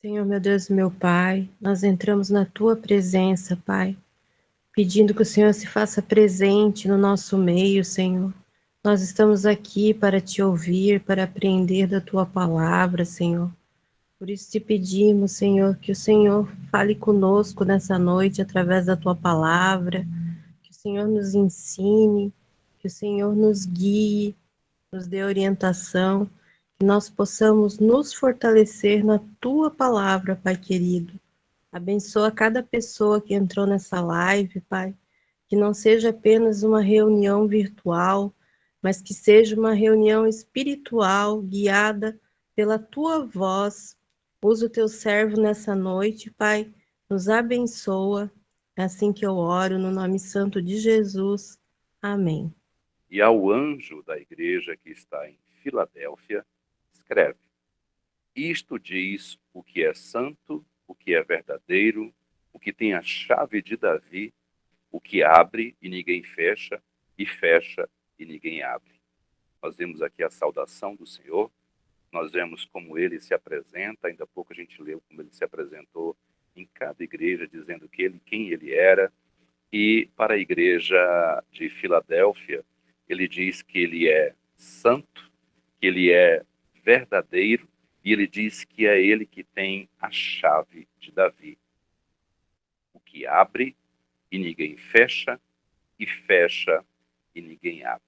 Senhor, meu Deus, meu Pai, nós entramos na Tua presença, Pai, pedindo que o Senhor se faça presente no nosso meio, Senhor. Nós estamos aqui para Te ouvir, para aprender da Tua palavra, Senhor. Por isso te pedimos, Senhor, que o Senhor fale conosco nessa noite através da Tua palavra, que o Senhor nos ensine, que o Senhor nos guie, nos dê orientação, que nós possamos nos fortalecer na Tua palavra, Pai querido. Abençoa cada pessoa que entrou nessa live, Pai, que não seja apenas uma reunião virtual, mas que seja uma reunião espiritual, guiada pela Tua voz. Usa o Teu servo nessa noite, Pai, nos abençoa. É assim que eu oro, no nome santo de Jesus. Amém. E ao anjo da igreja que está em Filadélfia, escreve: Isto diz o que é santo, o que é verdadeiro, o que tem a chave de Davi, o que abre e ninguém fecha, e fecha e ninguém abre. Nós vemos aqui a saudação do Senhor, nós vemos como ele se apresenta, ainda há pouco a gente leu como ele se apresentou em cada igreja, dizendo quem ele era, e para a igreja de Filadélfia, ele diz que ele é santo, que ele é verdadeiro, e ele diz que é ele que tem a chave de Davi. O que abre e ninguém fecha, e fecha e ninguém abre.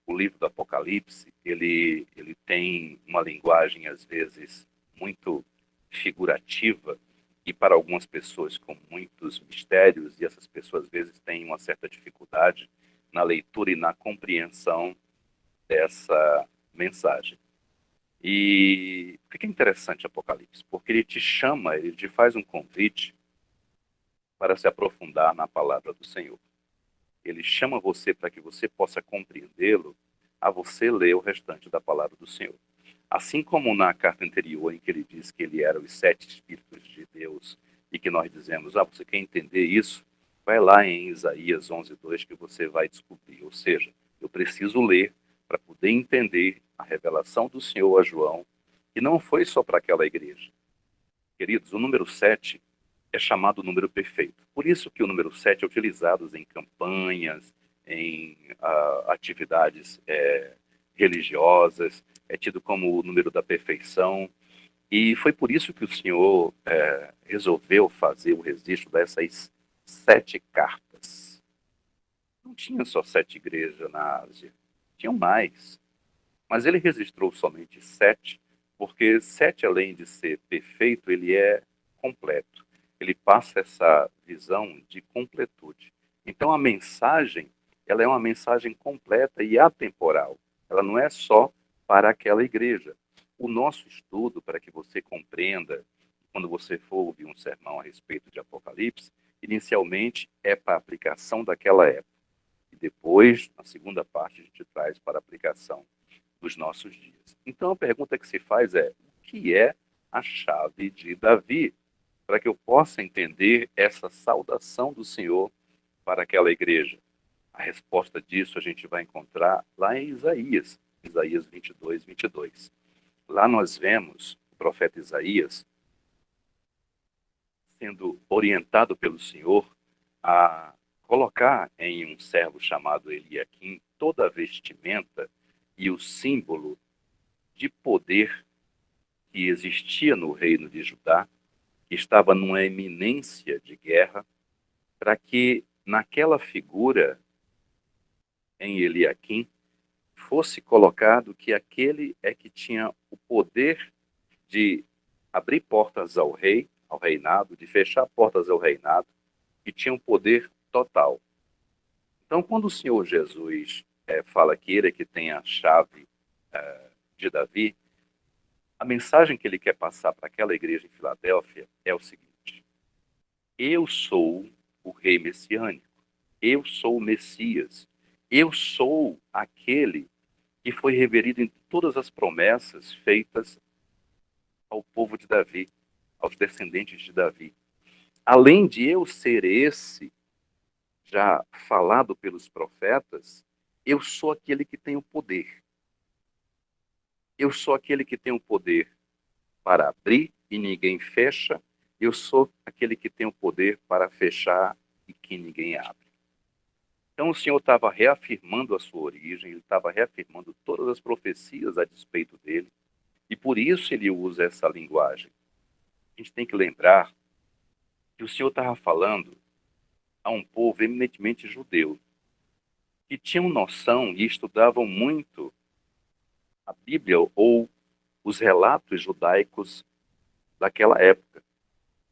O livro do Apocalipse, ele tem uma linguagem, às vezes, muito figurativa, e para algumas pessoas com muitos mistérios, e essas pessoas, às vezes, têm uma certa dificuldade na leitura e na compreensão dessa mensagem. E por que é interessante Apocalipse? Porque ele te chama, ele te faz um convite para se aprofundar na palavra do Senhor. Ele chama você para que você possa compreendê-lo, a você ler o restante da palavra do Senhor. Assim como na carta anterior, em que ele diz que ele era os 7 Espíritos de Deus, e que nós dizemos, você quer entender isso? Vai lá em Isaías 11:2 que você vai descobrir. Ou seja, eu preciso ler para poder entender a revelação do Senhor a João, que não foi só para aquela igreja. Queridos, o número 7 é chamado o número perfeito. Por isso que o número 7 é utilizado em campanhas, em atividades religiosas, é tido como o número da perfeição. E foi por isso que o Senhor resolveu fazer o registro dessas 7 cartas. Não tinha só 7 igrejas na Ásia, tinham mais. Mas ele registrou somente 7, porque 7, além de ser perfeito, ele é completo. Ele passa essa visão de completude. Então a mensagem, ela é uma mensagem completa e atemporal. Ela não é só para aquela igreja. O nosso estudo, para que você compreenda, quando você for ouvir um sermão a respeito de Apocalipse, inicialmente é para a aplicação daquela época. E depois, na segunda parte, a gente traz para a aplicação dos nossos dias. Então a pergunta que se faz é: o que é a chave de Davi? Para que eu possa entender essa saudação do Senhor para aquela igreja. A resposta disso a gente vai encontrar lá em Isaías 22:22. Lá nós vemos o profeta Isaías sendo orientado pelo Senhor a colocar em um servo chamado Eliaquim toda a vestimenta e o símbolo de poder que existia no reino de Judá, que estava numa eminência de guerra, para que naquela figura em Eliaquim fosse colocado que aquele é que tinha o poder de abrir portas ao rei, ao reinado, de fechar portas ao reinado, que tinha um poder total. Então, quando o Senhor Jesus fala que ele é que tem a chave de Davi, a mensagem que ele quer passar para aquela igreja em Filadélfia é o seguinte: eu sou o rei messiânico, eu sou o Messias, eu sou aquele que foi reverido em todas as promessas feitas ao povo de Davi, aos descendentes de Davi. Além de eu ser esse já falado pelos profetas, eu sou aquele que tem o poder. Eu sou aquele que tem o poder para abrir e ninguém fecha, eu sou aquele que tem o poder para fechar e que ninguém abre. Então o Senhor estava reafirmando a sua origem, ele estava reafirmando todas as profecias a despeito dele, e por isso ele usa essa linguagem. A gente tem que lembrar que o Senhor estava falando a um povo eminentemente judeu, que tinham noção e estudavam muito a Bíblia ou os relatos judaicos daquela época.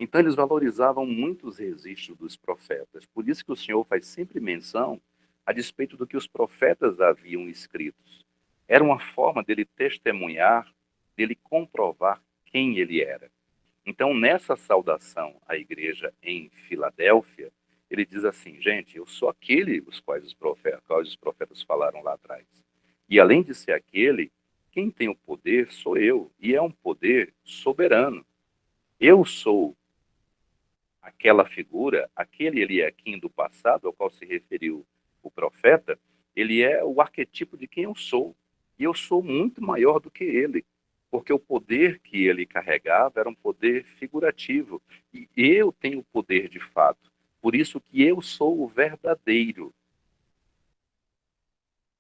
Então eles valorizavam muito os registros dos profetas. Por isso que o Senhor faz sempre menção a despeito do que os profetas haviam escritos. Era uma forma dele testemunhar, dele comprovar quem ele era. Então, nessa saudação à igreja em Filadélfia, ele diz assim, gente, eu sou aquele os quais os profetas falaram lá atrás. E além de ser aquele, quem tem o poder sou eu, e é um poder soberano. Eu sou aquela figura, aquele Eliaquim do passado, ao qual se referiu o profeta, ele é o arquetipo de quem eu sou. E eu sou muito maior do que ele, porque o poder que ele carregava era um poder figurativo. E eu tenho o poder de fato. Por isso que eu sou o verdadeiro.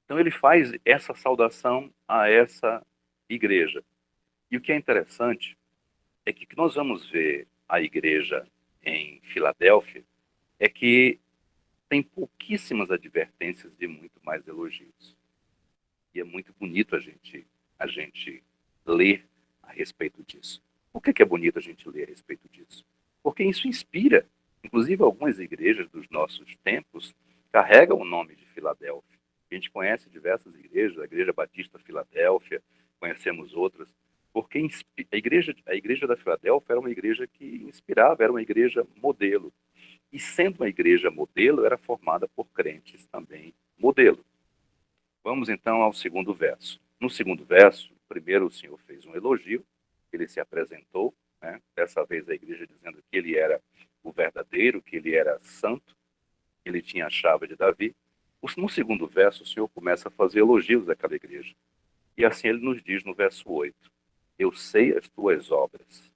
Então ele faz essa saudação a essa igreja. E o que é interessante é que nós vamos ver a igreja em Filadélfia é que tem pouquíssimas advertências e muito mais elogios. E é muito bonito a gente ler a respeito disso. Por que é bonito a gente ler a respeito disso? Porque isso inspira. Inclusive, algumas igrejas dos nossos tempos carregam o nome de Filadélfia. A gente conhece diversas igrejas, a Igreja Batista Filadélfia, conhecemos outras, porque a igreja da Filadélfia era uma igreja que inspirava, era uma igreja modelo. E sendo uma igreja modelo, era formada por crentes também modelo. Vamos então ao segundo verso. No segundo verso, primeiro o Senhor fez um elogio, ele se apresentou, né? Dessa vez a igreja dizendo que ele era o verdadeiro, que ele era santo, que ele tinha a chave de Davi. No segundo verso, o Senhor começa a fazer elogios daquela igreja. E assim ele nos diz no verso 8, eu sei as tuas obras.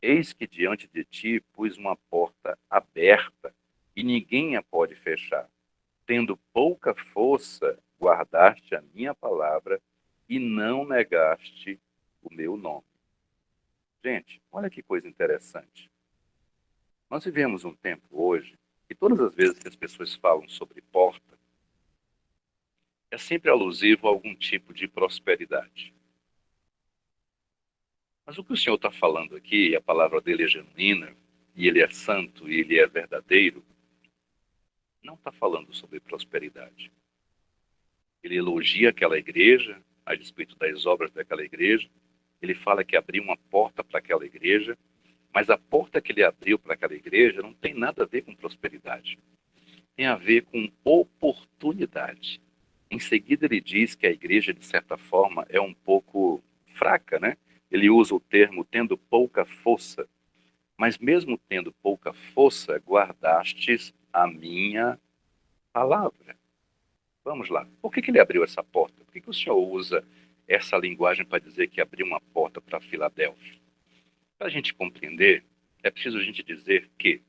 Eis que diante de ti pus uma porta aberta e ninguém a pode fechar. Tendo pouca força, guardaste a minha palavra e não negaste o meu nome. Gente, olha que coisa interessante. Nós vivemos um tempo hoje que todas as vezes que as pessoas falam sobre porta, é sempre alusivo a algum tipo de prosperidade. Mas o que o Senhor está falando aqui, a palavra dele é genuína, e ele é santo, e ele é verdadeiro, não está falando sobre prosperidade. Ele elogia aquela igreja, a respeito das obras daquela igreja, ele fala que abriu uma porta para aquela igreja, mas a porta que ele abriu para aquela igreja não tem nada a ver com prosperidade. Tem a ver com oportunidade. Em seguida ele diz que a igreja, de certa forma, é um pouco fraca, né? Ele usa o termo tendo pouca força. Mas mesmo tendo pouca força, guardastes a minha palavra. Vamos lá. Por que ele abriu essa porta? Por que o Senhor usa essa linguagem para dizer que abriu uma porta para Filadélfia? Para a gente compreender, é preciso a gente dizer que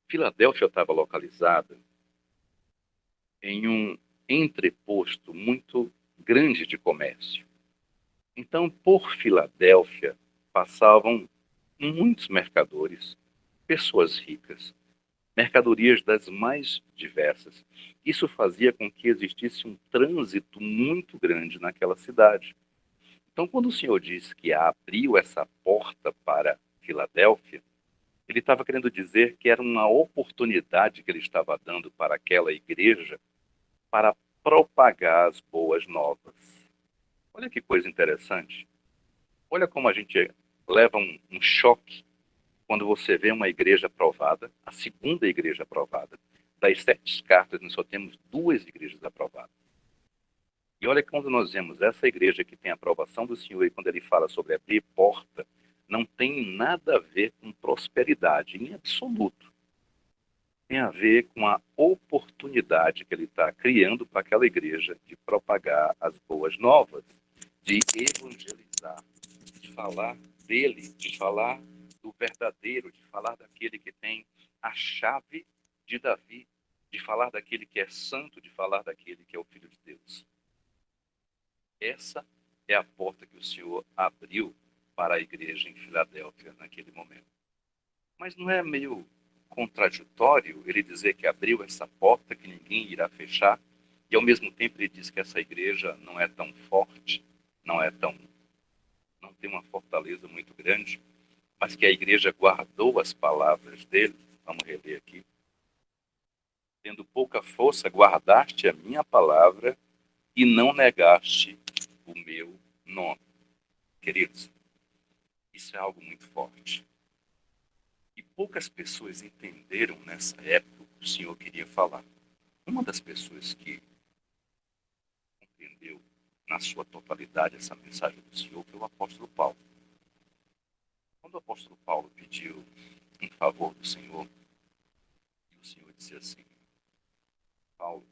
Filadélfia estava localizada em um entreposto muito grande de comércio. Então, por Filadélfia, passavam muitos mercadores, pessoas ricas, mercadorias das mais diversas. Isso fazia com que existisse um trânsito muito grande naquela cidade. Então, quando o Senhor diz que abriu essa porta para Filadélfia, ele estava querendo dizer que era uma oportunidade que ele estava dando para aquela igreja para propagar as boas novas. Olha que coisa interessante. Olha como a gente leva um choque quando você vê uma igreja aprovada, a segunda igreja aprovada. Das 7 cartas, nós só temos 2 igrejas aprovadas. E olha quando nós vemos essa igreja que tem a aprovação do Senhor, e quando ele fala sobre abrir porta, não tem nada a ver com prosperidade, em absoluto. Tem a ver com a oportunidade que ele está criando para aquela igreja de propagar as boas novas, de evangelizar, de falar dele, de falar do verdadeiro, de falar daquele que tem a chave de Davi, de falar daquele que é santo, de falar daquele que é o Filho de Deus. Essa é a porta que o Senhor abriu para a igreja em Filadélfia naquele momento. Mas não é meio contraditório ele dizer que abriu essa porta que ninguém irá fechar, e ao mesmo tempo ele diz que essa igreja não é tão forte, não tem uma fortaleza muito grande, mas que a igreja guardou as palavras dele. Vamos reler aqui. Tendo pouca força, guardaste a minha palavra e não negaste o meu nome. Queridos, isso é algo muito forte. E poucas pessoas entenderam nessa época o que o Senhor queria falar. Uma das pessoas que entendeu na sua totalidade essa mensagem do Senhor foi o apóstolo Paulo. Quando o apóstolo Paulo pediu em favor do Senhor, o Senhor disse assim: Paulo,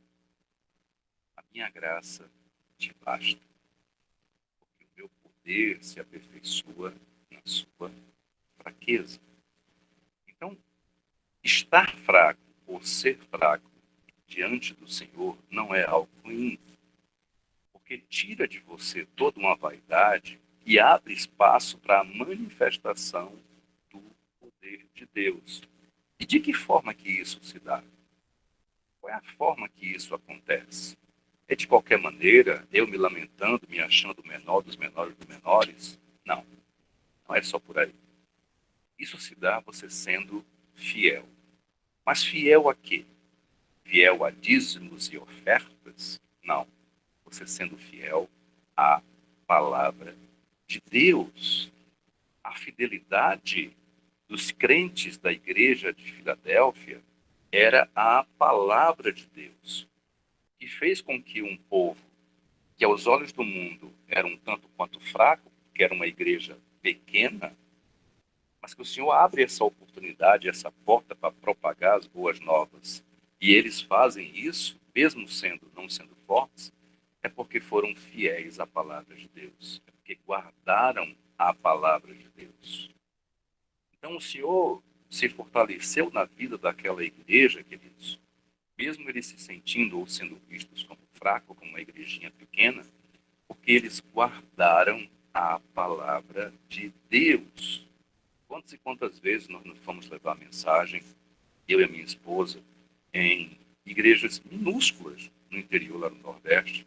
a minha graça te basta, porque o meu poder se aperfeiçoa na sua fraqueza. Então, estar fraco ou ser fraco diante do Senhor não é algo ruim, porque tira de você toda uma vaidade e abre espaço para a manifestação do poder de Deus. E de que forma que isso se dá? Qual é a forma que isso acontece? É de qualquer maneira, eu me lamentando, me achando menor dos menores dos menores? Não, não é só por aí. Isso se dá você sendo fiel. Mas fiel a quê? Fiel a dízimos e ofertas? Não. Você sendo fiel à palavra de Deus. A fidelidade dos crentes da igreja de Filadélfia era a palavra de Deus, que fez com que um povo que aos olhos do mundo era um tanto quanto fraco, que era uma igreja pequena, mas que o Senhor abre essa oportunidade, essa porta para propagar as boas novas. E eles fazem isso, mesmo não sendo fortes, é porque foram fiéis à palavra de Deus, é porque guardaram a palavra de Deus. Então o Senhor se fortaleceu na vida daquela igreja, queridos, mesmo eles se sentindo ou sendo vistos como fracos, como uma igrejinha pequena, porque eles guardaram a palavra de Deus. Quantas e quantas vezes nós nos fomos levar a mensagem, eu e a minha esposa, em igrejas minúsculas no interior, lá no Nordeste,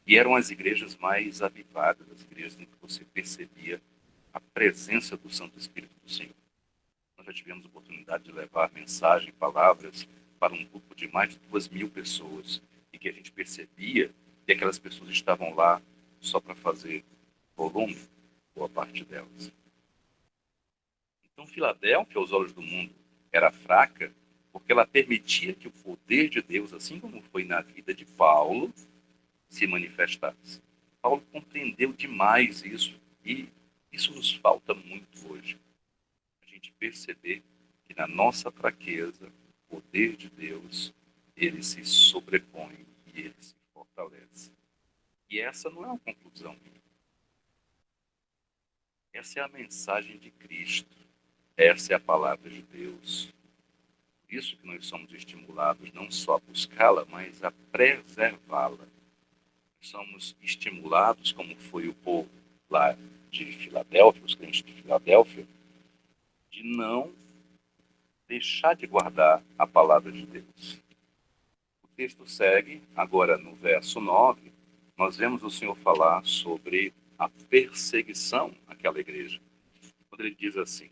e eram as igrejas mais avivadas, as igrejas em que você percebia a presença do Santo Espírito do Senhor. Nós já tivemos a oportunidade de levar mensagem, palavras, para um grupo de mais de 2.000 pessoas, e que a gente percebia que aquelas pessoas estavam lá só para fazer volume, boa parte delas. Então, Filadélfia, aos olhos do mundo, era fraca, porque ela permitia que o poder de Deus, assim como foi na vida de Paulo, se manifestasse. Paulo compreendeu demais isso, e isso nos falta muito hoje. A gente perceber que na nossa fraqueza, o poder de Deus, ele se sobrepõe e ele se fortalece. E essa não é uma conclusão minha. Essa é a mensagem de Cristo. Essa é a palavra de Deus. Por isso que nós somos estimulados não só a buscá-la, mas a preservá-la. Somos estimulados, como foi o povo lá de Filadélfia, os crentes de Filadélfia, de não deixar de guardar a palavra de Deus. O texto segue, agora no verso 9, nós vemos o Senhor falar sobre a perseguição àquela igreja. Quando ele diz assim: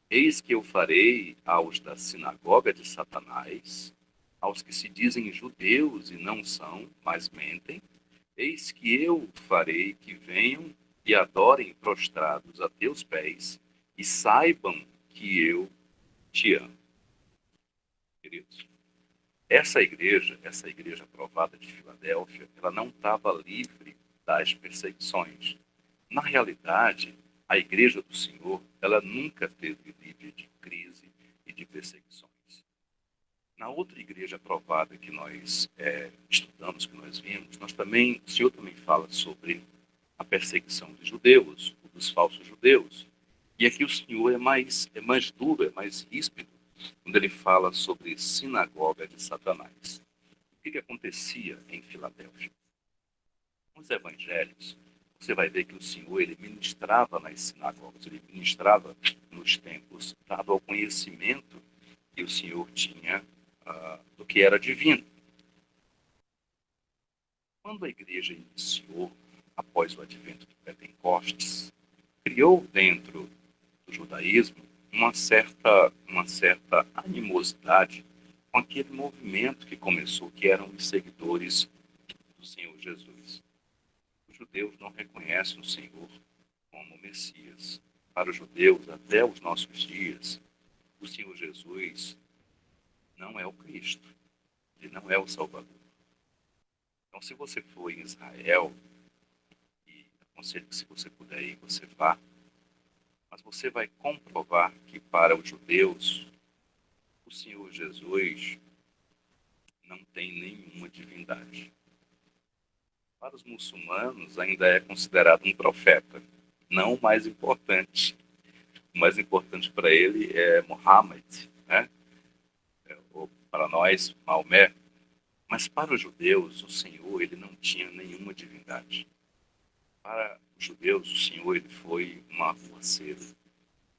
eis que eu farei aos da sinagoga de Satanás, aos que se dizem judeus e não são, mas mentem, eis que eu farei que venham e adorem prostrados a teus pés e saibam que eu te amo. Queridos, essa igreja aprovada de Filadélfia, ela não estava livre das perseguições. Na realidade, a igreja do Senhor, ela nunca teve livre de crise e de perseguições. Na outra igreja aprovada que nós estudamos, que nós vimos, o Senhor também fala sobre a perseguição dos judeus, dos falsos judeus. E aqui o Senhor é mais duro, é mais ríspido, quando ele fala sobre sinagoga de Satanás. O que acontecia em Filadélfia? Nos evangelhos, você vai ver que o Senhor ele ministrava nas sinagogas, ele ministrava nos templos, dado ao conhecimento que o Senhor tinha do que era divino. Quando a igreja iniciou, após o advento de Pentecostes, criou dentro do judaísmo uma certa animosidade com aquele movimento que começou, que eram os seguidores do Senhor Jesus. Os judeus não reconhecem o Senhor como Messias. Para os judeus, até os nossos dias, o Senhor Jesus não é o Cristo, ele não é o Salvador. Então, se você for em Israel, e aconselho que se você puder ir, você vá, mas você vai comprovar que para os judeus, o Senhor Jesus não tem nenhuma divindade. Para os muçulmanos, ainda é considerado um profeta, não o mais importante. O mais importante para ele é Muhammad, né? Ou para nós, Maomé. Mas para os judeus, o Senhor ele não tinha nenhuma divindade. Para os judeus, o Senhor ele foi um arruaceiro.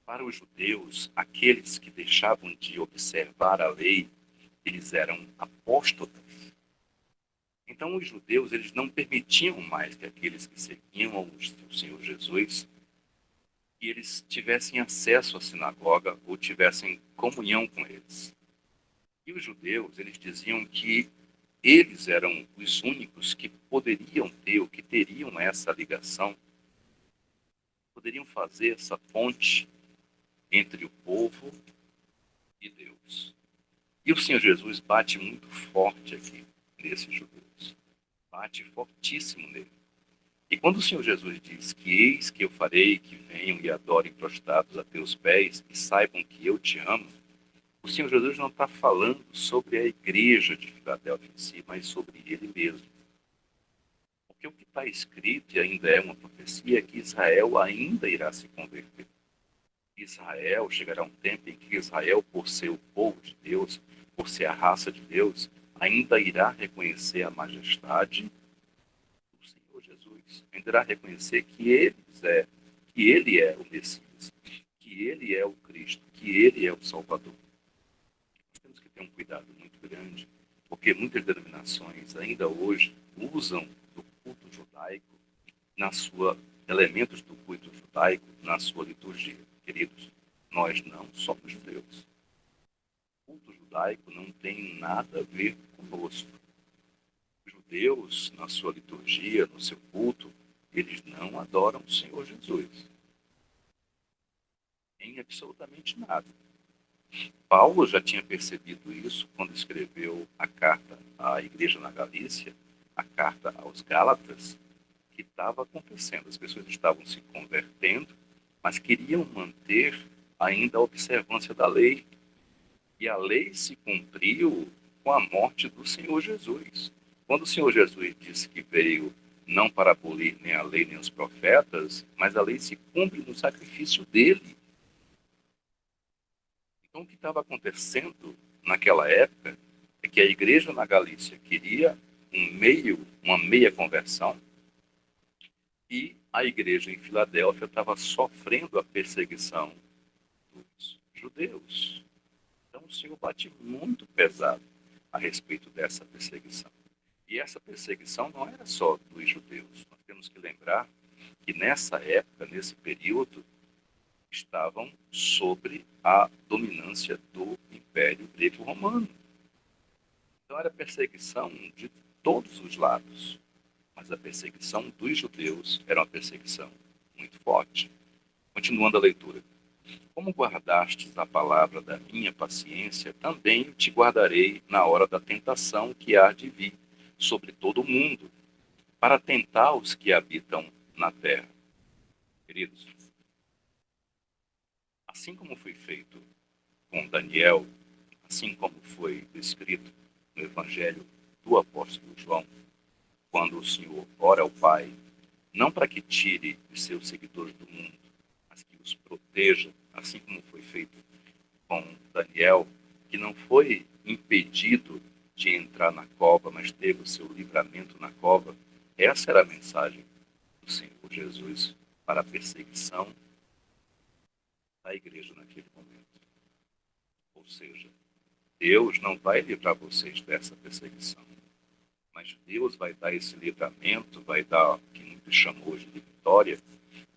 Para os judeus, aqueles que deixavam de observar a lei, eles eram apóstatas. Então, os judeus eles não permitiam mais que aqueles que seguiam o Senhor Jesus que eles tivessem acesso à sinagoga ou tivessem comunhão com eles. E os judeus eles diziam que eles eram os únicos que poderiam ter, ou que teriam essa ligação, poderiam fazer essa ponte entre o povo e Deus. E o Senhor Jesus bate muito forte aqui nesses judeus. Bate fortíssimo nele. E quando o Senhor Jesus diz que eis que eu farei que venham e adorem prostrados a teus pés e saibam que eu te amo, o Senhor Jesus não está falando sobre a igreja de Filadélfia em si, mas sobre ele mesmo. Porque o que está escrito, e ainda é uma profecia, é que Israel ainda irá se converter. Israel, chegará um tempo em que Israel, por ser o povo de Deus, por ser a raça de Deus, ainda irá reconhecer a majestade do Senhor Jesus. Ainda irá reconhecer que ele é o Messias, que ele é o Cristo, que ele é o Salvador. Temos que ter um cuidado muito grande, porque muitas denominações ainda hoje usam do culto judaico elementos do culto judaico na sua liturgia. Queridos, nós não somos judeus. O culto judaico não tem nada a ver conosco. Os judeus, na sua liturgia, no seu culto, eles não adoram o Senhor Jesus. Em absolutamente nada. Paulo já tinha percebido isso quando escreveu a carta à igreja na Galícia, a carta aos Gálatas, que estava acontecendo. As pessoas estavam se convertendo, mas queriam manter ainda a observância da lei. E a lei se cumpriu com a morte do Senhor Jesus. Quando o Senhor Jesus disse que veio não para abolir nem a lei nem os profetas, mas a lei se cumpre no sacrifício dele. Então, o que estava acontecendo naquela época é que a igreja na Galícia queria uma meia conversão, e a igreja em Filadélfia estava sofrendo a perseguição dos judeus. Então, o Senhor bate muito pesado a respeito dessa perseguição. E essa perseguição não era só dos judeus. Nós temos que lembrar que nessa época, nesse período, estavam sobre a dominância do Império Grego-Romano. Então era perseguição de todos os lados, mas a perseguição dos judeus era uma perseguição muito forte. Continuando a leitura. Como guardastes a palavra da minha paciência, também te guardarei na hora da tentação que há de vir sobre todo o mundo, para tentar os que habitam na terra. Queridos, assim como foi feito com Daniel, assim como foi escrito no Evangelho do apóstolo João, quando o Senhor ora ao Pai, não para que tire os seus seguidores do mundo, mas que os proteja proteja, assim como foi feito com Daniel, que não foi impedido de entrar na cova, mas teve o seu livramento na cova. Essa era a mensagem do Senhor Jesus para a perseguição da igreja naquele momento. Ou seja, Deus não vai livrar vocês dessa perseguição, mas Deus vai dar esse livramento, vai dar o que muitos chamam hoje de vitória,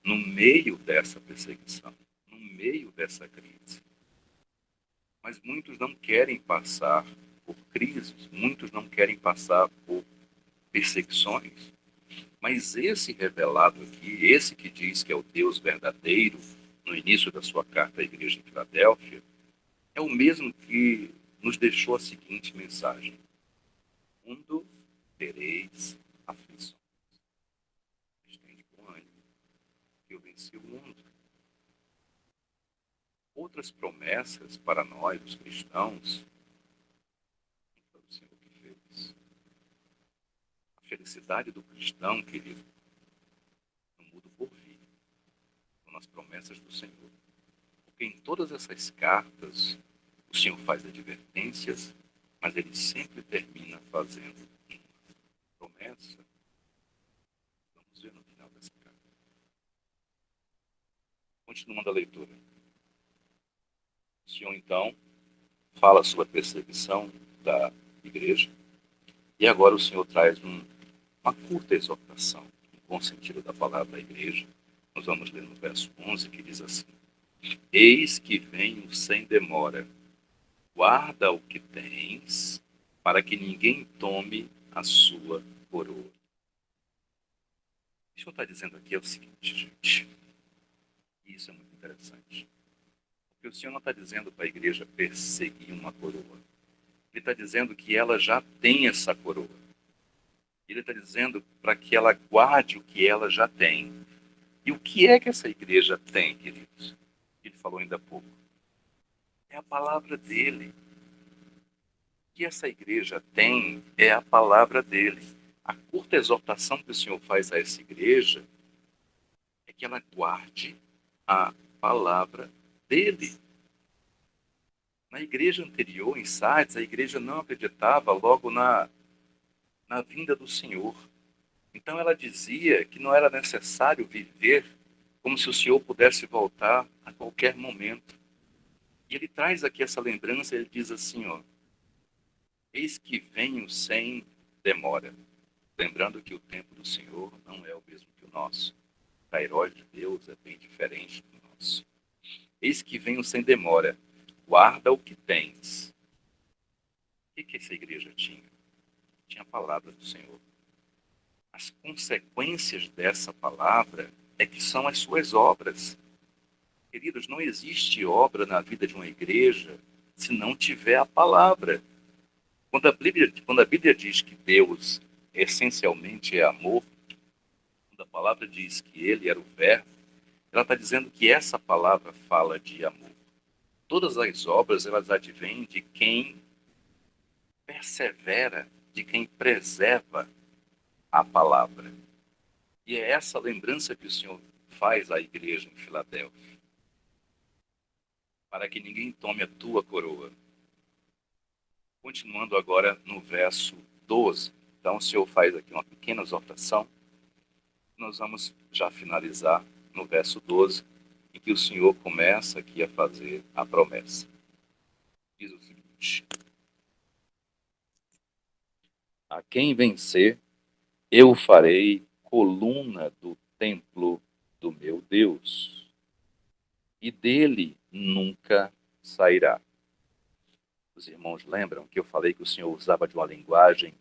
no meio dessa perseguição, no meio dessa crise. Mas muitos não querem passar por crises, muitos não querem passar por perseguições. Mas esse revelado aqui, esse que diz que é o Deus verdadeiro, no início da sua carta à igreja em Filadélfia, é o mesmo que nos deixou a seguinte mensagem: no mundo tereis aflições. Estende com ânimo, que eu venci o mundo. Outras promessas para nós, os cristãos, foi o Senhor que fez. A felicidade do cristão, querido, não muda por vir, são nas promessas do Senhor. Porque em todas essas cartas, o Senhor faz advertências, mas ele sempre termina fazendo uma promessa. Vamos ver no final dessa carta. Continuando a leitura. O Senhor, então, fala sobre a perseguição da igreja. E agora o Senhor traz uma curta exortação, no bom sentido da palavra à igreja. Nós vamos ler no verso 11, que diz assim: Eis que venho sem demora. Guarda o que tens, para que ninguém tome a sua coroa. O que o Senhor está dizendo aqui é o seguinte, gente. E isso é muito interessante. Porque o Senhor não está dizendo para a igreja perseguir uma coroa. Ele está dizendo que ela já tem essa coroa. Ele está dizendo para que ela guarde o que ela já tem. E o que é que essa igreja tem, queridos? Ele falou ainda há pouco. É a palavra dele. O que essa igreja tem é a palavra dele. A curta exortação que o Senhor faz a essa igreja é que ela guarde a palavra dele. Na igreja anterior, em Sardes, a igreja não acreditava logo na vinda do Senhor. Então ela dizia que não era necessário viver como se o Senhor pudesse voltar a qualquer momento. E ele traz aqui essa lembrança, ele diz assim, ó: Eis que venho sem demora. Lembrando que o tempo do Senhor não é o mesmo que o nosso. O Kairos de Deus é bem diferente do nosso. Eis que venho sem demora. Guarda o que tens. O que essa igreja tinha? Tinha a palavra do Senhor. As consequências dessa palavra é que são as suas obras. Queridos, não existe obra na vida de uma igreja se não tiver a palavra. Quando a Bíblia diz que Deus essencialmente é amor, quando a palavra diz que ele era o verbo, ela está dizendo que essa palavra fala de amor. Todas as obras, elas advêm de quem persevera, de quem preserva a palavra. E é essa lembrança que o Senhor faz à igreja em Filadélfia, para que ninguém tome a tua coroa. Continuando agora no verso 12. Então o Senhor faz aqui uma pequena exortação. Nós vamos já finalizar no verso 12, em que o Senhor começa aqui a fazer a promessa. Diz o seguinte: A quem vencer, eu farei coluna do templo do meu Deus, e dele nunca sairá. Os irmãos lembram que eu falei que o Senhor usava de uma linguagem,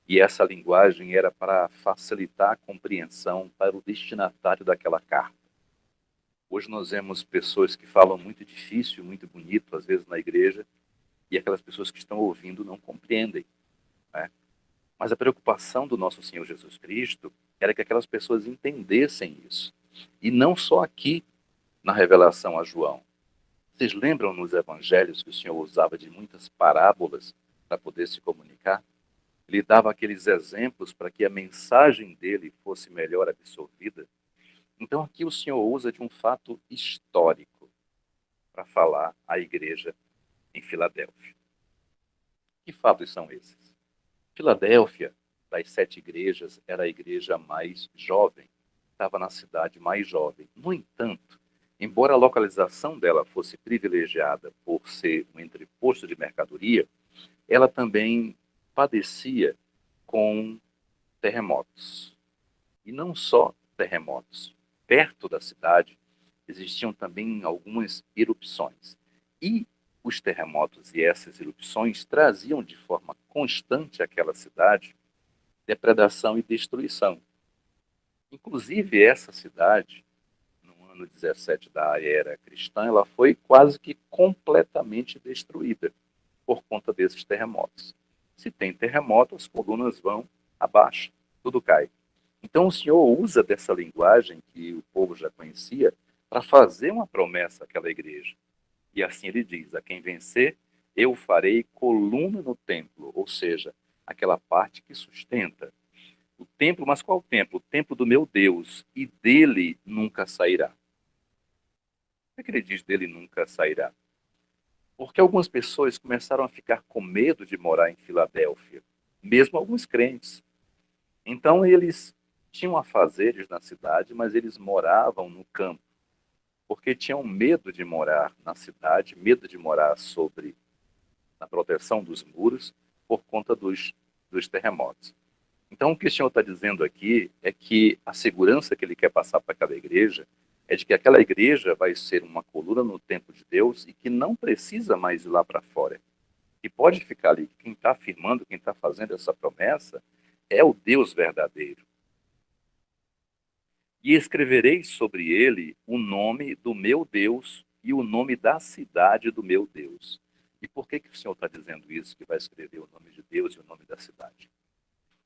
e essa linguagem era para facilitar a compreensão para o destinatário daquela carta. Hoje nós vemos pessoas que falam muito difícil, muito bonito, às vezes na igreja, e aquelas pessoas que estão ouvindo não compreendem, né? Mas a preocupação do nosso Senhor Jesus Cristo era que aquelas pessoas entendessem isso. E não só aqui, na revelação a João. Vocês lembram nos evangelhos que o Senhor usava de muitas parábolas para poder se comunicar? Ele dava aqueles exemplos para que a mensagem dele fosse melhor absorvida. Então aqui o Senhor usa de um fato histórico. para falar à igreja em Filadélfia. Que fatos são esses? Filadélfia, das 7 igrejas, era a igreja mais jovem, estava na cidade mais jovem. No entanto, embora a localização dela fosse privilegiada por ser um entreposto de mercadoria, ela também padecia com terremotos. E não só terremotos. Perto da cidade existiam também algumas erupções. E os terremotos e essas erupções traziam de forma constante àquela cidade depredação e destruição. Inclusive, essa cidade, no ano 17 da era cristã, ela foi quase que completamente destruída por conta desses terremotos. Se tem terremoto, as colunas vão abaixo, tudo cai. Então o Senhor usa dessa linguagem que o povo já conhecia para fazer uma promessa àquela igreja. E assim ele diz: a quem vencer, eu farei coluna no templo, ou seja, aquela parte que sustenta o templo. Mas qual templo? O templo do meu Deus, e dele nunca sairá. Por que ele diz dele nunca sairá? Porque algumas pessoas começaram a ficar com medo de morar em Filadélfia, mesmo alguns crentes. Então eles tinham afazeres na cidade, mas eles moravam no campo, porque tinham medo de morar na cidade, medo de morar sobre na proteção dos muros, por conta dos terremotos. Então o que o Senhor está dizendo aqui é que a segurança que ele quer passar para aquela igreja é de que aquela igreja vai ser uma coluna no templo de Deus e que não precisa mais ir lá para fora. E pode ficar ali. Quem está afirmando, quem está fazendo essa promessa é o Deus verdadeiro. E escreverei sobre ele o nome do meu Deus e o nome da cidade do meu Deus. E por que o Senhor está dizendo isso, que vai escrever o nome de Deus e o nome da cidade?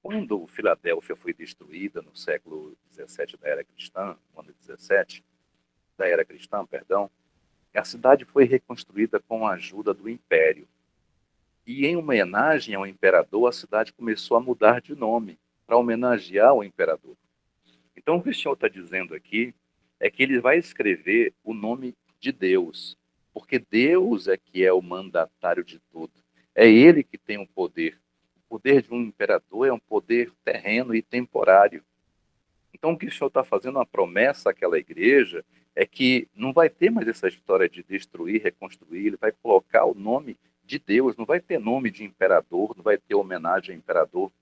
Quando Filadélfia foi destruída no século 17 da era cristã, no ano 17 da era cristã, perdão, a cidade foi reconstruída com a ajuda do Império. E em homenagem ao imperador, a cidade começou a mudar de nome, para homenagear o imperador. Então, o que o Senhor está dizendo aqui é que ele vai escrever o nome de Deus, porque Deus é que é o mandatário de tudo. É ele que tem o poder. O poder de um imperador é um poder terreno e temporário. Então, o que o Senhor está fazendo uma promessa àquela igreja é que não vai ter mais essa história de destruir, reconstruir. Ele vai colocar o nome de Deus, não vai ter nome de imperador, não vai ter homenagem ao imperador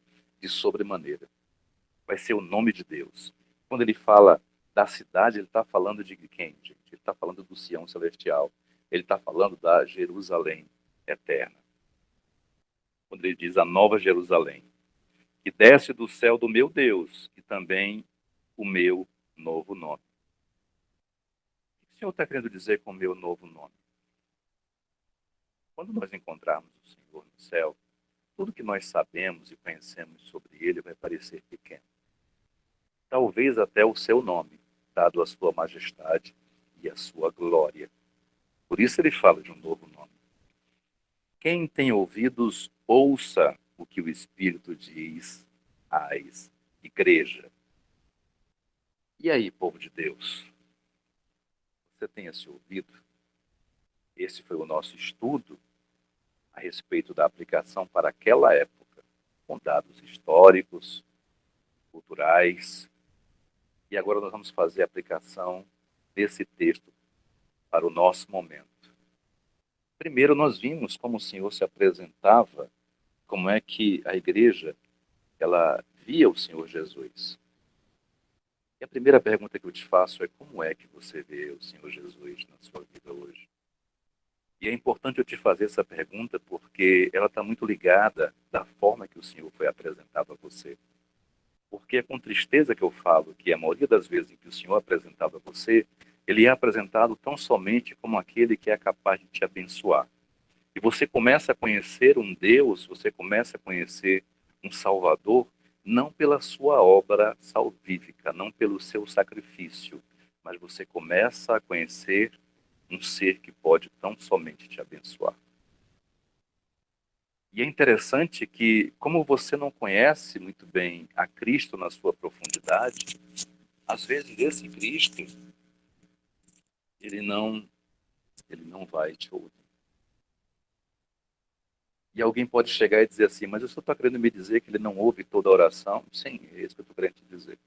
de sobremaneira. Vai ser o nome de Deus. Quando ele fala da cidade, ele está falando de quem, gente? Ele está falando do Sião Celestial. Ele está falando da Jerusalém eterna. Quando ele diz a nova Jerusalém, que desce do céu do meu Deus, e também o meu novo nome. O que o Senhor está querendo dizer com o meu novo nome? Quando nós encontrarmos o Senhor no céu, tudo que nós sabemos e conhecemos sobre ele vai parecer pequeno. Talvez até o seu nome, dado a sua majestade e a sua glória. Por isso ele fala de um novo nome. Quem tem ouvidos, ouça o que o Espírito diz às igrejas. E aí, povo de Deus? Você tem esse ouvido? Esse foi o nosso estudo a respeito da aplicação para aquela época, com dados históricos, culturais. E agora nós vamos fazer a aplicação desse texto para o nosso momento. Primeiro, nós vimos como o Senhor se apresentava, como é que a igreja ela via o Senhor Jesus. E a primeira pergunta que eu te faço é: como é que você vê o Senhor Jesus na sua vida hoje? E é importante eu te fazer essa pergunta porque ela está muito ligada da forma que o Senhor foi apresentado a você. Porque é com tristeza que eu falo que a maioria das vezes em que o Senhor é apresentado a você, ele é apresentado tão somente como aquele que é capaz de te abençoar. E você começa a conhecer um Deus, você começa a conhecer um Salvador, não pela sua obra salvífica, não pelo seu sacrifício, mas você começa a conhecer um ser que pode tão somente te abençoar. E é interessante que, como você não conhece muito bem a Cristo na sua profundidade, às vezes esse Cristo, ele não ele não vai te ouvir. E alguém pode chegar e dizer assim, mas o senhor está querendo me dizer que ele não ouve toda a oração? Sim, é isso que eu estou querendo te dizer.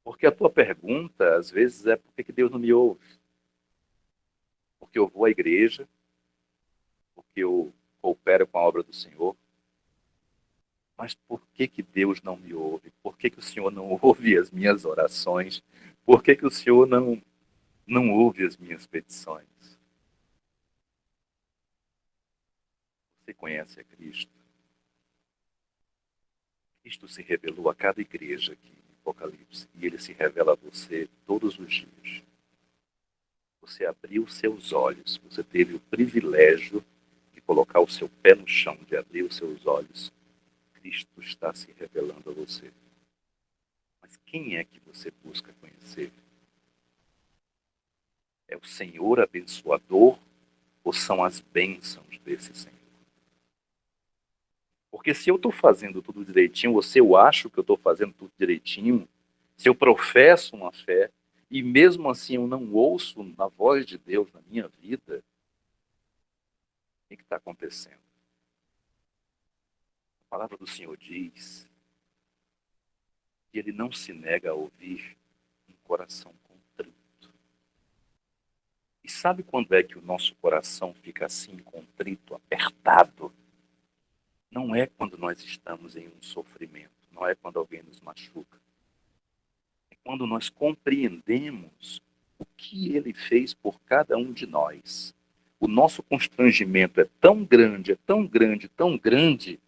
Porque a tua pergunta, às vezes, é por que Deus não me ouve? Porque eu vou à igreja, porque eu coopero com a obra do Senhor, mas por que Deus não me ouve? Por que o Senhor não ouve as minhas orações? Por que o Senhor não ouve as minhas petições? Você conhece a Cristo? Cristo se revelou a cada igreja aqui em Apocalipse, e ele se revela a você todos os dias. Você abriu seus olhos, você teve o privilégio de colocar o seu pé no chão, de abrir os seus olhos. Cristo está se revelando a você. Mas quem é que você busca conhecer? É o Senhor abençoador ou são as bênçãos desse Senhor? Porque se eu estou fazendo tudo direitinho, ou se eu acho que eu estou fazendo tudo direitinho, se eu professo uma fé, e mesmo assim eu não ouço a voz de Deus na minha vida, o que está acontecendo? A palavra do Senhor diz que ele não se nega a ouvir um coração contrito. E sabe quando é que o nosso coração fica assim, contrito, apertado? Não é quando nós estamos em um sofrimento, não é quando alguém nos machuca. É quando nós compreendemos o que ele fez por cada um de nós. O nosso constrangimento é tão grande, é tão grande, tão grande,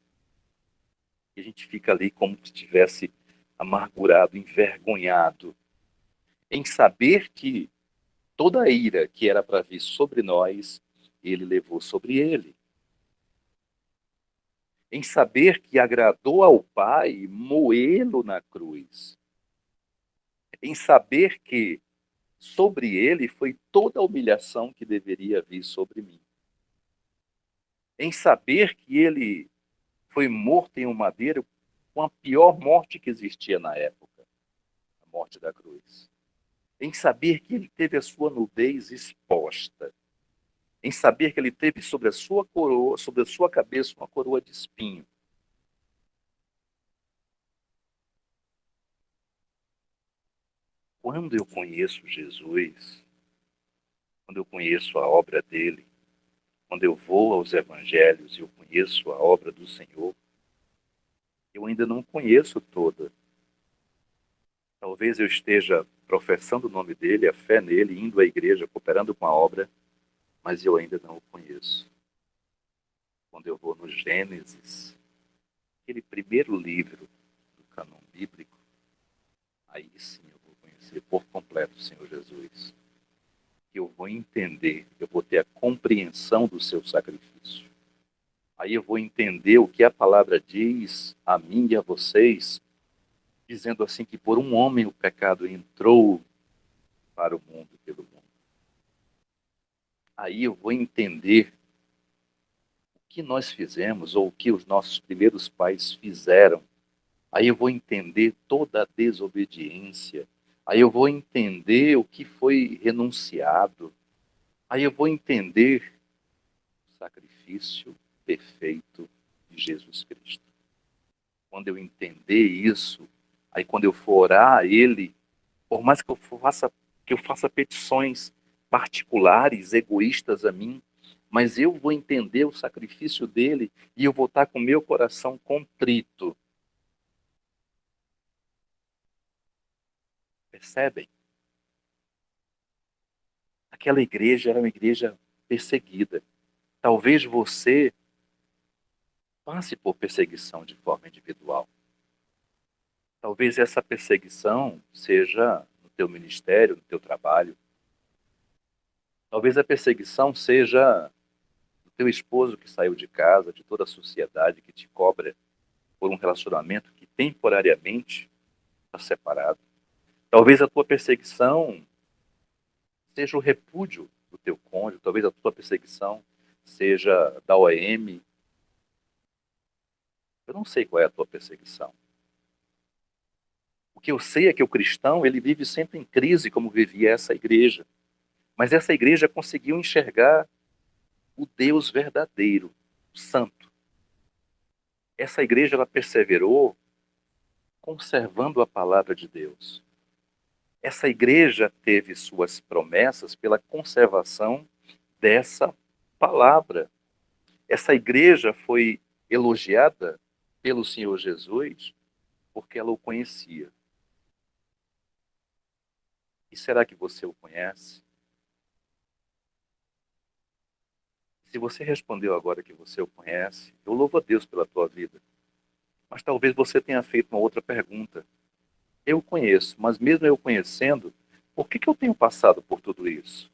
que a gente fica ali como se estivesse amargurado, envergonhado, em saber que toda a ira que era para vir sobre nós, ele levou sobre ele. Em saber que agradou ao Pai moê-lo na cruz. Em saber que sobre ele foi toda a humilhação que deveria vir sobre mim. Em saber que ele foi morto em um madeiro com a pior morte que existia na época, a morte da cruz. Em saber que ele teve a sua nudez exposta. Em saber que ele teve sobre a sua coroa, sobre a sua cabeça, uma coroa de espinho. Quando eu conheço Jesus, quando eu conheço a obra dele, quando eu vou aos evangelhos e eu conheço a obra do Senhor, eu ainda não conheço toda. Talvez eu esteja professando o nome dele, a fé nele, indo à igreja, cooperando com a obra, mas eu ainda não o conheço. Quando eu vou no Gênesis, aquele primeiro livro do cânon bíblico, aí sim eu vou conhecer por completo o Senhor Jesus. Eu vou entender, eu vou ter a compreensão do seu sacrifício. Aí eu vou entender o que a palavra diz a mim e a vocês, dizendo assim que por um homem o pecado entrou para o mundo e pelo mundo. Aí eu vou entender o que nós fizemos ou o que os nossos primeiros pais fizeram. Aí eu vou entender toda a desobediência. Aí eu vou entender o que foi renunciado. Aí eu vou entender o sacrifício perfeito de Jesus Cristo. Quando eu entender isso, aí quando eu for orar a Ele, por mais que eu faça petições particulares, egoístas a mim, mas eu vou entender o sacrifício dele e eu vou estar com o meu coração contrito. Percebem? Aquela igreja era uma igreja perseguida. Talvez você passe por perseguição de forma individual. Talvez essa perseguição seja no teu ministério, no teu trabalho. Talvez a perseguição seja do teu esposo que saiu de casa, de toda a sociedade que te cobra por um relacionamento que temporariamente está separado. Talvez a tua perseguição seja o repúdio do teu cônjuge, talvez a tua perseguição seja da OM. Eu não sei qual é a tua perseguição. O que eu sei é que o cristão, ele vive sempre em crise, como vivia essa igreja. Mas essa igreja conseguiu enxergar o Deus verdadeiro, o santo. Essa igreja ela perseverou conservando a palavra de Deus. Essa igreja teve suas promessas pela conservação dessa palavra. Essa igreja foi elogiada pelo Senhor Jesus porque ela o conhecia. E será que você o conhece? Se você respondeu agora que você o conhece, eu louvo a Deus pela tua vida. Mas talvez você tenha feito uma outra pergunta. Eu conheço, mas mesmo eu conhecendo, por que eu tenho passado por tudo isso?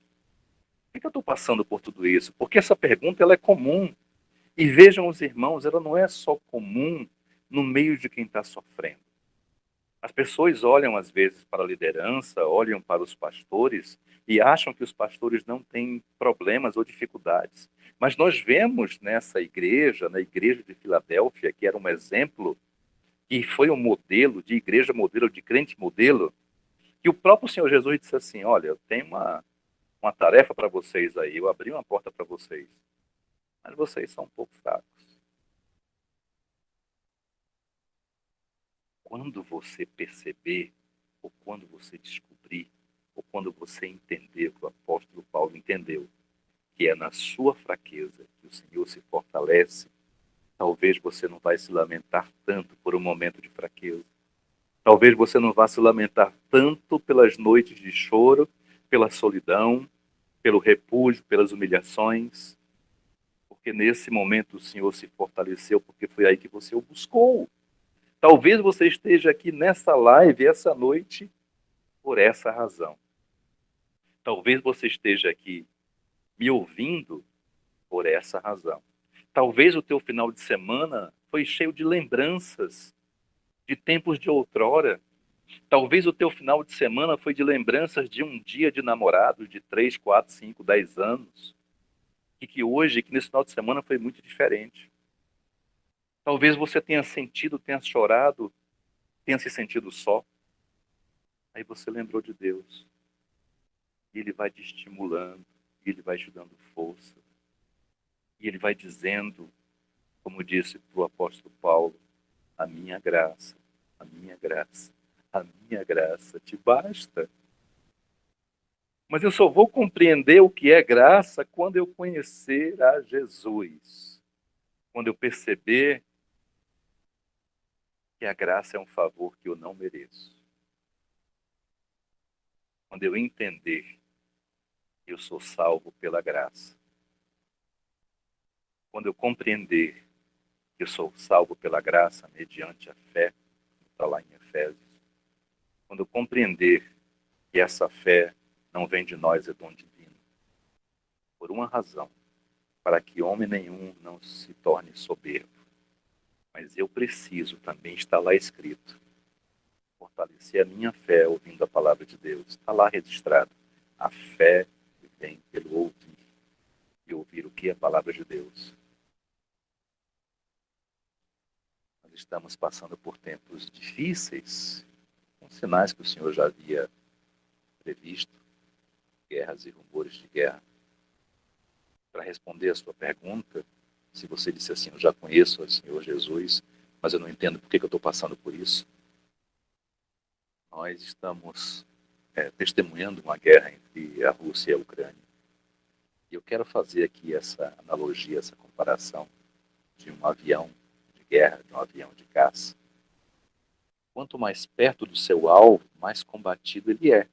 Por que eu estou passando por tudo isso? Porque essa pergunta ela é comum. E vejam os irmãos, ela não é só comum no meio de quem está sofrendo. As pessoas olham às vezes para a liderança, olham para os pastores e acham que os pastores não têm problemas ou dificuldades. Mas nós vemos nessa igreja, na igreja de Filadélfia, que era um exemplo, que foi um modelo de igreja modelo, de crente modelo, que o próprio Senhor Jesus disse assim, olha, eu tenho uma tarefa para vocês aí, eu abri uma porta para vocês, mas vocês são um pouco fracos. Quando você perceber, ou quando você descobrir, ou quando você entender o que o apóstolo Paulo entendeu, que é na sua fraqueza que o Senhor se fortalece, talvez você não vai se lamentar tanto por um momento de fraqueza. Talvez você não vá se lamentar tanto pelas noites de choro, pela solidão, pelo repúdio, pelas humilhações, porque nesse momento o Senhor se fortaleceu, porque foi aí que você o buscou. Talvez você esteja aqui nessa live, essa noite, por essa razão. Talvez você esteja aqui me ouvindo por essa razão. Talvez o teu final de semana foi cheio de lembranças de tempos de outrora. Talvez o teu final de semana foi de lembranças de um dia de namorado de 3, 4, 5, 10 anos. E que hoje, que nesse final de semana foi muito diferente. Talvez você tenha sentido, tenha chorado, tenha se sentido só. Aí você lembrou de Deus. E Ele vai te estimulando, e Ele vai te dando força. E Ele vai dizendo, como disse para o apóstolo Paulo, a minha graça, a minha graça, a minha graça te basta. Mas eu só vou compreender o que é graça quando eu conhecer a Jesus. Quando eu perceber que a graça é um favor que eu não mereço. Quando eu entender que eu sou salvo pela graça. Quando eu compreender que eu sou salvo pela graça mediante a fé, está lá em Efésios. Quando eu compreender que essa fé não vem de nós, é dom divino. Por uma razão, para que homem nenhum não se torne soberbo. Mas eu preciso, também está lá escrito, fortalecer a minha fé ouvindo a palavra de Deus. Está lá registrado. A fé que vem pelo ouvir. E ouvir o que é a palavra de Deus. Nós estamos passando por tempos difíceis, com sinais que o Senhor já havia previsto, guerras e rumores de guerra. Para responder a sua pergunta, se você disse assim, eu já conheço o Senhor Jesus, mas eu não entendo por que eu estou passando por isso. Nós estamos testemunhando uma guerra entre a Rússia e a Ucrânia. E eu quero fazer aqui essa analogia, essa comparação de um avião de guerra, de um avião de caça. Quanto mais perto do seu alvo, mais combatido ele é.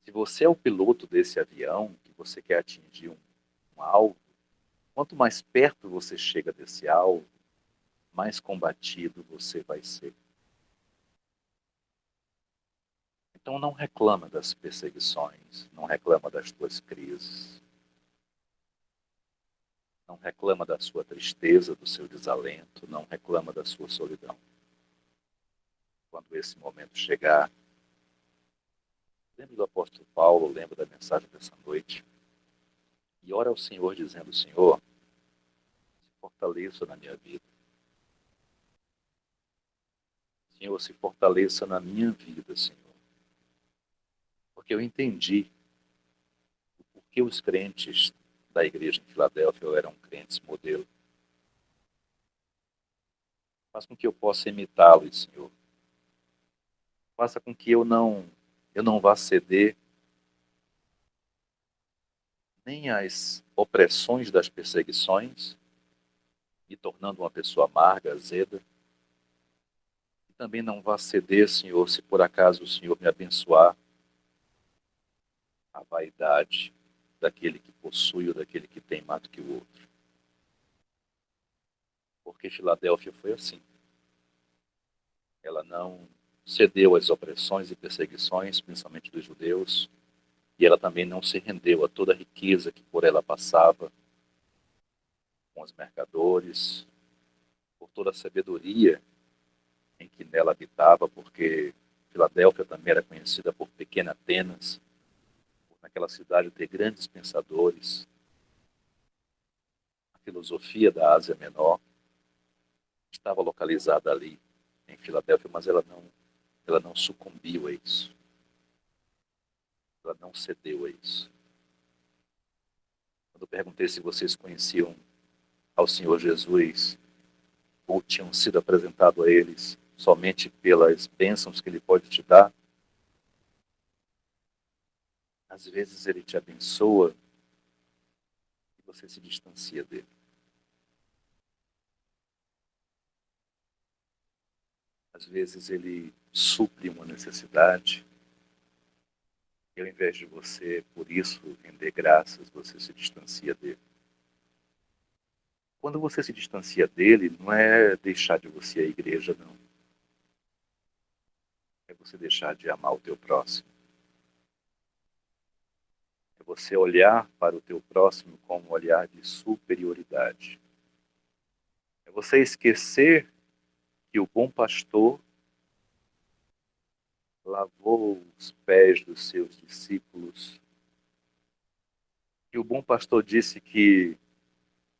Se você é o piloto desse avião, que você quer atingir um alvo, quanto mais perto você chega desse alvo, mais combatido você vai ser. Então não reclama das perseguições, não reclama das tuas crises, não reclama da sua tristeza, do seu desalento, não reclama da sua solidão. Quando esse momento chegar, lembre do apóstolo Paulo, lembre da mensagem dessa noite, e ora ao Senhor dizendo, Senhor, se fortaleça na minha vida. Senhor, se fortaleça na minha vida, Senhor. Porque eu entendi porque os crentes da igreja em Filadélfia eram crentes modelo. Faz com que eu possa imitá-los, Senhor. Faça com que eu não vá ceder nem às opressões das perseguições, me tornando uma pessoa amarga, azeda. E também não vá ceder, Senhor, se por acaso o Senhor me abençoar, a vaidade daquele que possui ou daquele que tem mais do que o outro. Porque Filadélfia foi assim. Ela não cedeu às opressões e perseguições, principalmente dos judeus, e ela também não se rendeu a toda a riqueza que por ela passava, com os mercadores, por toda a sabedoria em que nela habitava, porque Filadélfia também era conhecida por Pequena Atenas, por naquela cidade ter grandes pensadores. A filosofia da Ásia Menor estava localizada ali, em Filadélfia, mas ela não sucumbiu a isso. Ela não cedeu a isso. Quando eu perguntei se vocês conheciam ao Senhor Jesus, ou tinham sido apresentados a eles somente pelas bênçãos que Ele pode te dar, às vezes Ele te abençoa e você se distancia dele. Às vezes Ele supre uma necessidade e ao invés de você, por isso, render graças, você se distancia dele. Quando você se distancia dele, não é deixar de você a igreja, não. É você deixar de amar o teu próximo. É você olhar para o teu próximo com um olhar de superioridade. É você esquecer que o bom pastor lavou os pés dos seus discípulos. E o bom pastor disse que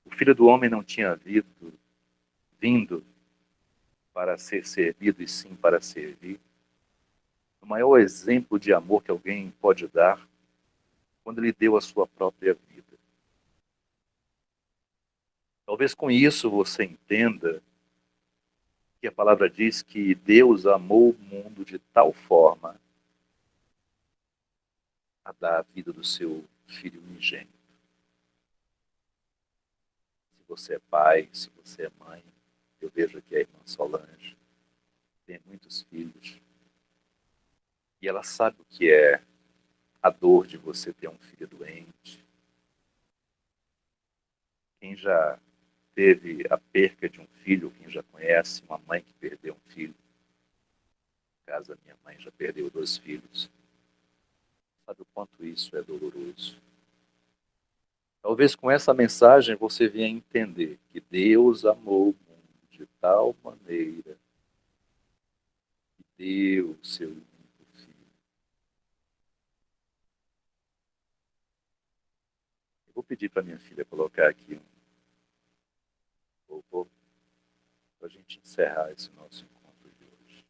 o Filho do Homem não tinha vindo para ser servido e sim para servir. O maior exemplo de amor que alguém pode dar, quando ele deu a sua própria vida. Talvez com isso você entenda que a palavra diz que Deus amou o mundo de tal forma a dar a vida do seu Filho unigênito. Se você é pai, se você é mãe, eu vejo aqui a irmã Solange, tem muitos filhos, e ela sabe o que é a dor de você ter um filho doente. Quem já teve a perca de um filho, quem já conhece uma mãe que perdeu um filho, no caso a minha mãe já perdeu 2 filhos, sabe o quanto isso é doloroso. Talvez com essa mensagem você venha entender que Deus amou o mundo de tal maneira que deu o seu único filho. Eu vou pedir para minha filha colocar aqui um louvor para a gente encerrar esse nosso encontro de hoje.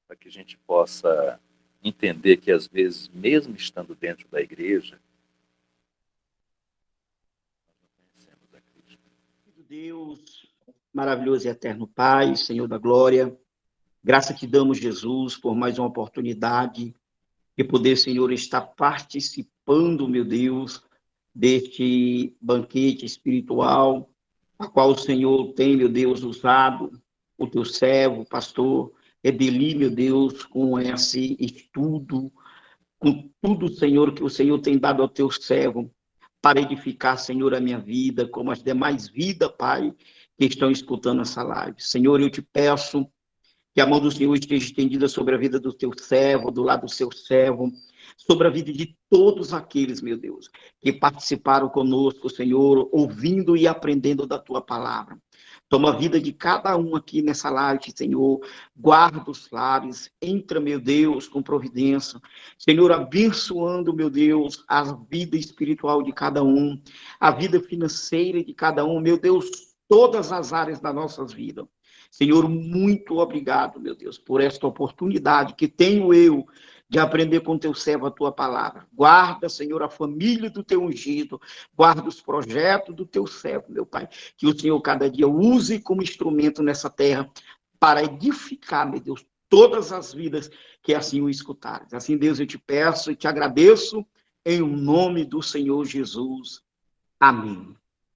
Para que a gente possa entender que às vezes, mesmo estando dentro da igreja, nós não conhecemos a Cristo. Deus, maravilhoso e eterno Pai, Senhor da glória, graça te damos, Jesus, por mais uma oportunidade de poder, Senhor, estar participando, meu Deus, deste banquete espiritual, a qual o Senhor tem, meu Deus, usado o teu servo, pastor Ebeli, meu Deus, com esse estudo, com tudo, Senhor, que o Senhor tem dado ao teu servo, para edificar, Senhor, a minha vida, como as demais vidas, Pai, que estão escutando essa live. Senhor, eu te peço que a mão do Senhor esteja estendida sobre a vida do teu servo, do lado do seu servo, sobre a vida de todos aqueles, meu Deus, que participaram conosco, Senhor, ouvindo e aprendendo da tua palavra. Toma a vida de cada um aqui nessa live, Senhor. Guarda os lares. Entra, meu Deus, com providência. Senhor, abençoando, meu Deus, a vida espiritual de cada um, a vida financeira de cada um. Meu Deus, todas as áreas das nossas vidas. Senhor, muito obrigado, meu Deus, por esta oportunidade que tenho eu de aprender com teu servo a tua palavra. Guarda, Senhor, a família do teu ungido, guarda os projetos do teu servo, meu Pai, que o Senhor cada dia use como instrumento nessa terra para edificar, meu Deus, todas as vidas que assim o escutarem. Assim, Deus, eu te peço e te agradeço em nome do Senhor Jesus. Amém.